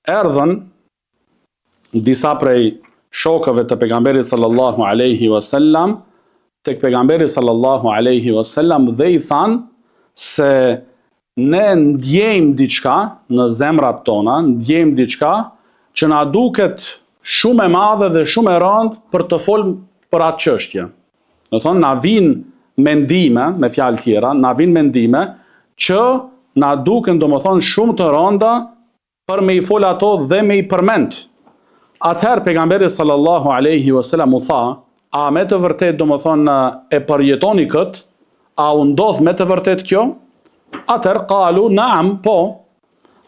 erdhën disa prej shokëve të pejgamberit sallallahu alaihi wasallam tek pejgamberi sallallahu alaihi wasallam dhe i thanë se ne ndjejmë diçka në zemrat tona, ndjejmë diçka që na duket shumë e madhe dhe shumë e rëndë për të folur për atë çështje. Do thonë na vinë mendime, me fjalë tjera, na vinë mendime që na duken domethënë shumë të rënda për me i fol ato dhe me i përmend. Atëherë pejgamberi sallallahu alaihi wasallam u tha, a me të vërtet domethënë e përjetoni kët? A u ndodh me të vërtet kjo? Atëherë qalu naam, po.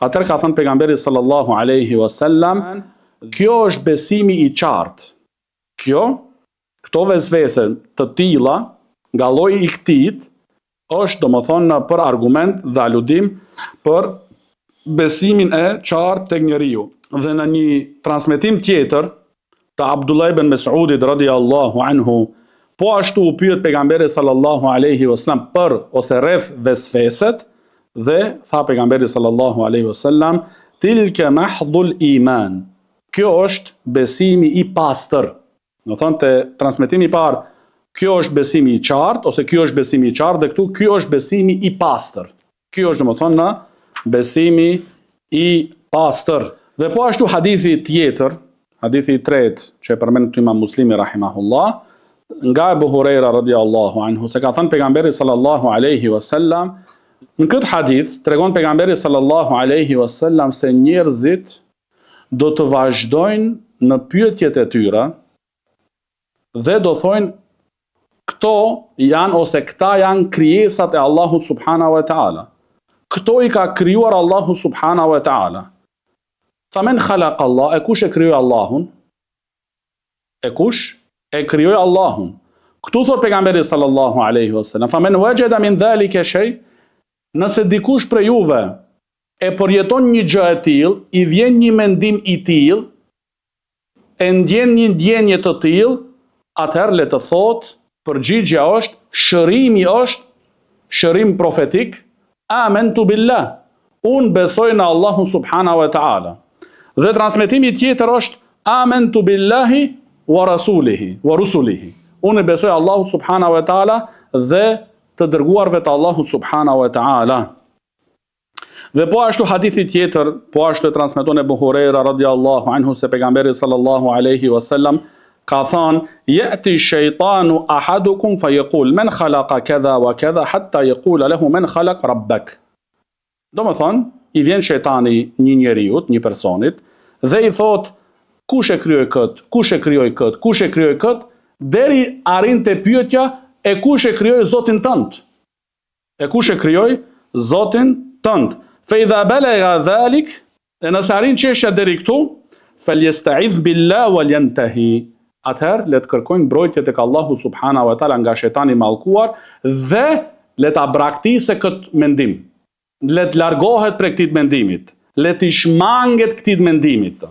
Atëherë ka thënë pejgamberi sallallahu alaihi wasallam, kjo është besimi i qartë. Këto vezvese të tilla nga lloji i këtij është domethënë për argument dhe aludim për besimin e qartë tek njeriu. Dhe në një transmetim tjetër të Abdullah ibn Mes'udit radhiyallahu anhu, po ashtu u pyet pejgamberi sallallahu alaihi wasallam për ose rreth vezveset dhe tha pejgamberi sallallahu alaihi wasallam, tilka mahdhul iman. Kjo është besimi i pastër. Do thonë te transmetimi i parë, kjo është besimi i qartë ose ky është besimi i qartë dhe këtu ky është besimi i pastër. Ky është domethënë në besimi i pastër. Dhe po ashtu hadithi tjetër, hadithi i tretë që e përmend këtu Imam Muslimi rahimahullah, nga Abu Huraira radhiyallahu anhu, se ka thënë pejgamberi sallallahu alaihi wasallam, në këtë hadith tregon pejgamberi sallallahu alaihi wasallam se njerëzit do të vazhdojnë në pyetjet e tyre dhe do thonë këto janë ose këta janë krijesat e Allahut subhanahu wa taala. Këto i ka krijuar Allahu subhanahu wa taala. Fa men khalaq Allah, e kush e krijoi Allahun? E kush e krijoi Allahun? Këtu thot pejgamberi sallallahu alaihi wasallam, fa men wajada min dhalika shay, nëse dikush prej juve e përjeton një gjë e tillë, i vjen një mendim i tillë, e ndjen një ndjenje të tillë, atëherë le të thotë, përgjigja është, shërim profetik, amantu billah, unë besoj në Allahun subhanahu wa taala. Dhe transmetimi tjetër është, amantu billahi wa rusulihi. Unë besoj Allahut subhanahu wa taala dhe të dërguarve të Allahut subhanahu wa taala. Dhe po ashtu hadithi tjetër, po ashtu e transmeton Abu Huraira radhiyallahu anhu se pejgamberi sallallahu alaihi wasallam ka thënë, ya'ti shaytanu ahadukum fa yaqul man khalaqa kadha wa kadha hatta yaqula lahu man khalaq rabbak. Domethënë, i vjen shejtani një njeriut, një personit, dhe i thot, kush e krijoi kët, kush e krijoi kët, kush e krijoi kët, deri arrin te pyetja, e kush e krijoi Zotin tënd? E kush e krijoi Zotin tënd? Fa idha balagha dhalik, e nëse arrin çështja deri këtu, falyasta'idh billah wal yantahi. Atëherë le të kërkojnë mbrojtje tek Allahu subhanahu wa taala nga shejtani i mallkuar dhe le ta braktisë këtë mendim. Le të largohet prej këtij mendimit. Le të shmanget këtij mendimit.